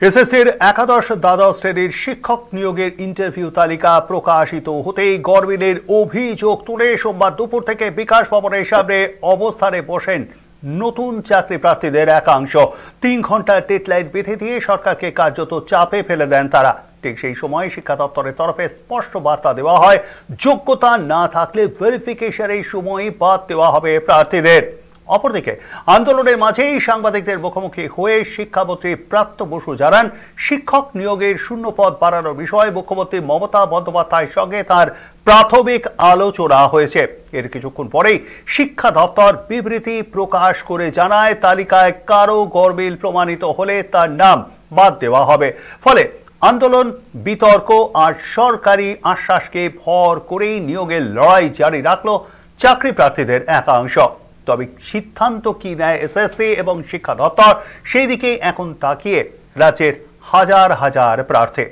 এসএসসির একাদশ দ্বাদশ শ্রেণীর শিক্ষক নিয়োগের ইন্টারভিউ তালিকা প্রকাশিত হতেই গরমিলের অভিযোগ তুলে সোমবার দুপুর থেকে বিকাশ ভবনের সামনে অবস্থানে বসেন নতুন চাকরি প্রার্থীদের একাংশ। 3 ঘন্টার ডেডলাইন বেঁধে দিয়ে সরকারকে কার্যত চাপে ফেলে দেন তারা। ঠিক সেই সময় শিক্ষা দপ্তরের তরফে স্পষ্ট বার্তা দেওয়া হয়, যোগ্যতা না থাকলে ভেরিফিকেশনের সময় বাদ দেওয়া হবে প্রার্থীদের। অপরদিকে আন্দোলনের মাঝেই সাংবাদিকদের মুখোমুখি হয়ে শিক্ষামন্ত্রী ব্রাত্য বসু জানান, শিক্ষক নিয়োগের শূন্যপদ বাড়ানোর বিষয়ে মুখ্যমন্ত্রী মমতা বন্দ্যোপাধ্যায়ের সঙ্গে তার প্রাথমিক আলোচনা হয়েছে। এর কিছুক্ষণ পরেই শিক্ষা দপ্তর বিবৃতি প্রকাশ করে জানায়, তালিকায় কারো গরমিল প্রমাণিত হলে তার নাম বাদ দেওয়া হবে। ফলে আন্দোলন, বিতর্ক আর সরকারি আশ্বাসকে ভর করেই নিয়োগের লড়াই জারি রাখলো চাকরি প্রার্থীদের একাংশ। তবে সিদ্ধান্ত কি নেয় এসএসসি এবং শিক্ষা দপ্তর, সেই দিকেই এখন তাকিয়ে রাজ্যের হাজার হাজার প্রার্থী।